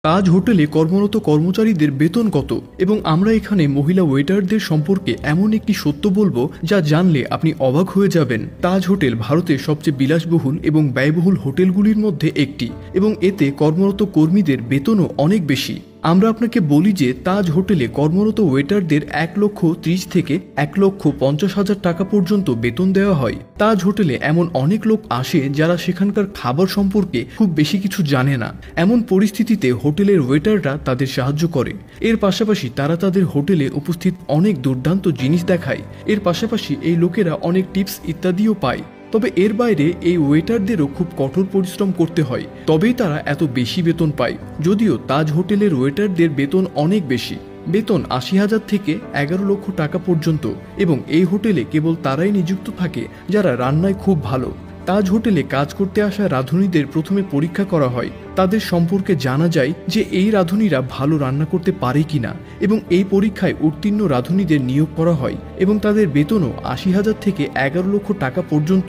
তাজ হোটেলে কর্মরত কর্মচারীদের বেতন কত এবং আমরা এখানে মহিলা ওয়েটারদের সম্পর্কে এমন একটি সত্য বলবো যা জানলে আপনি অবাক হয়ে যাবেন। তাজ হোটেল ভারতের সবচেয়ে বিলাসবহুল এবং ব্যয়বহুল হোটেলগুলির মধ্যে একটি এবং এতে কর্মরত কর্মীদের বেতনও অনেক বেশি। আমরা আপনাকে বলি যে তাজ হোটেলে কর্মরত ওয়েটারদের 1,30,000 থেকে 1,50,000 টাকা পর্যন্ত বেতন দেওয়া হয়। তাজ হোটেলে এমন অনেক লোক আসে যারা সেখানকার খাবার সম্পর্কে খুব বেশি কিছু জানে না। এমন পরিস্থিতিতে হোটেলের ওয়েটাররা তাদের সাহায্য করে। এর পাশাপাশি তারা তাদের হোটেলে উপস্থিত অনেক দুর্দান্ত জিনিস দেখায়। এর পাশাপাশি এই লোকেরা অনেক টিপস ইত্যাদিও পায়। তবে এর বাইরে এই ওয়েটারদেরও খুব কঠোর পরিশ্রম করতে হয়, তবেই তারা এত বেশি বেতন পায়। যদিও তাজ হোটেলের ওয়েটারদের বেতন অনেক বেশি, বেতন 80,000 থেকে 11 লক্ষ টাকা পর্যন্ত, এবং এই হোটেলে কেবল তারাই নিযুক্ত থাকে যারা রান্নায় খুব ভালো। তাজ হোটেলে কাজ করতে আসা রাঁধুনিদের প্রথমে পরীক্ষা করা হয়। তাদের সম্পর্কে জানা যায় যে এই রাঁধুনিরা ভালো রান্না করতে পারে কিনা, এবং এই পরীক্ষায় উত্তীর্ণ রাঁধুনিদের নিয়োগ করা হয় এবং তাদের বেতনও 80,000 থেকে 11 লক্ষ টাকা পর্যন্ত।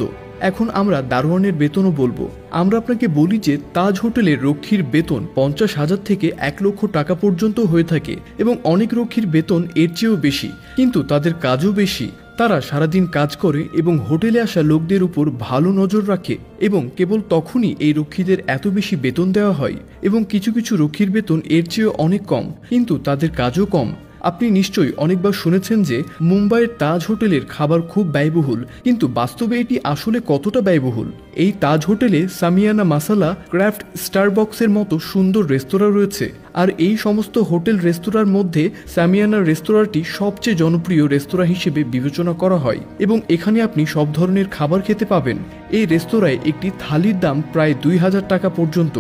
এখন আমরা দারোয়ানের বেতনও বলবো। আমরা আপনাকে বলি যে তাজ হোটেলের রক্ষীর বেতন 50,000 থেকে 1 লক্ষ টাকা পর্যন্ত হয়ে থাকে, এবং অনেক রক্ষীর বেতন এর চেয়েও বেশি, কিন্তু তাদের কাজও বেশি। তারা সারাদিন কাজ করে এবং হোটেলে আসা লোকদের উপর ভালো নজর রাখে, এবং কেবল তখনই এই রক্ষীদের এত বেশি বেতন দেওয়া হয়। এবং কিছু কিছু রক্ষীর বেতন এর চেয়েও অনেক কম, কিন্তু তাদের কাজও কম। আপনি নিশ্চয়ই অনেকবার শুনেছেন যে মুম্বাইয়ের তাজ হোটেলের খাবার খুব ব্যয়বহুল, কিন্তু বাস্তবে এটি আসলে কতটা ব্যয়বহুল? এই তাজ হোটেলে সামিয়ানা মাসালা, ক্রাফট, স্টারবক্সের মতো সুন্দর রেস্তোরাঁ রয়েছে, আর এই সমস্ত হোটেল রেস্তোরাঁর মধ্যে সামিয়ানা রেস্তোরাঁটি সবচেয়ে জনপ্রিয় রেস্তোরাঁ হিসেবে বিবেচনা করা হয়, এবং এখানে আপনি সব ধরনের খাবার খেতে পাবেন। এই রেস্তোরাঁয় একটি থালির দাম প্রায় 2,000 টাকা পর্যন্ত।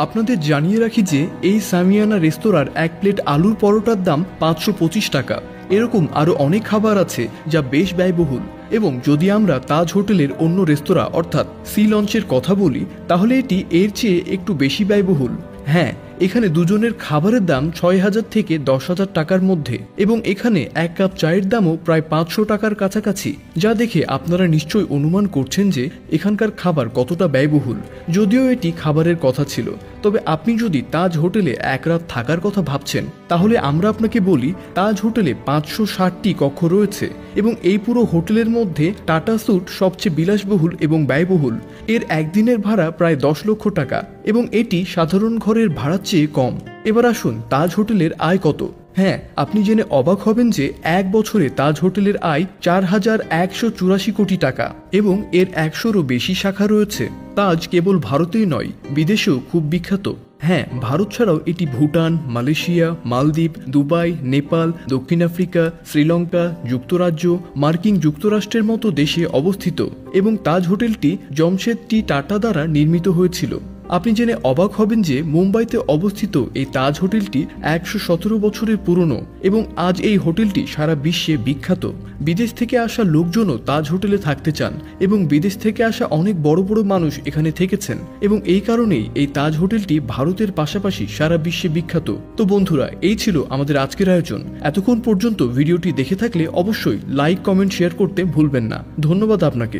আপনাদের জানিয়ে রাখি যে এই সামিয়ানা রেস্তোরাঁর 1 প্লেট আলুর পরোটার দাম 525 টাকা। এরকম আরও অনেক খাবার আছে যা বেশ ব্যয়বহুল, এবং যদি আমরা তাজ হোটেলের অন্য রেস্তোরাঁ অর্থাৎ সি লঞ্চের কথা বলি, তাহলে এটি এর চেয়ে একটু বেশি ব্যয়বহুল। হ্যাঁ, এখানে দুজনের খাবারের দাম 6,000 থেকে 10,000 টাকার মধ্যে, এবং এখানে 1 কাপ চায়ের দামও প্রায় 500 টাকার কাছাকাছি, যা দেখে আপনারা নিশ্চয়ই অনুমান করছেন যে এখানকার খাবার কতটা ব্যয়বহুল। যদিও এটি খাবারের কথা ছিল, তবে আপনি যদি তাজ হোটেলে 1 রাত থাকার কথা ভাবছেন, তাহলে আমরা আপনাকে বলি তাজ হোটেলে 560টি কক্ষ রয়েছে, এবং এই পুরো হোটেলের মধ্যে টাটা স্যুট সবচেয়ে বিলাসবহুল এবং ব্যয়বহুল। এর একদিনের ভাড়া প্রায় 10 লক্ষ টাকা, এবং এটি সাধারণ ঘরের ভাড়ার চেয়ে কম। এবার আসুন তাজ হোটেলের আয় কত। হ্যাঁ, আপনি জেনে অবাক হবেন যে 1 বছরে তাজ হোটেলের আয় 4,184 কোটি টাকা, এবং এর 100-রও বেশি শাখা রয়েছে। তাজ কেবল ভারতেই নয়, বিদেশেও খুব বিখ্যাত। হ্যাঁ, ভারত ছাড়াও এটি ভুটান, মালয়েশিয়া, মালদ্বীপ, দুবাই, নেপাল, দক্ষিণ আফ্রিকা, শ্রীলঙ্কা, যুক্তরাজ্য, মার্কিন যুক্তরাষ্ট্রের মতো দেশে অবস্থিত, এবং তাজ হোটেলটি জমশেদটি টাটা দ্বারা নির্মিত হয়েছিল। আপনি জেনে অবাক হবেন যে মুম্বাইতে অবস্থিত এই তাজ হোটেলটি 117 বছরের পুরনো, এবং আজ এই হোটেলটি সারা বিশ্বে বিখ্যাত। বিদেশ থেকে আসা লোকজনও তাজ হোটেলে থাকতে চান, এবং বিদেশ থেকে আসা অনেক বড় বড় মানুষ এখানে থেকেছেন, এবং এই কারণেই এই তাজ হোটেলটি ভারতের পাশাপাশি সারা বিশ্বে বিখ্যাত। তো বন্ধুরা, এই ছিল আমাদের আজকের আয়োজন। এতক্ষণ পর্যন্ত ভিডিওটি দেখে থাকলে অবশ্যই লাইক, কমেন্ট, শেয়ার করতে ভুলবেন না। ধন্যবাদ আপনাকে।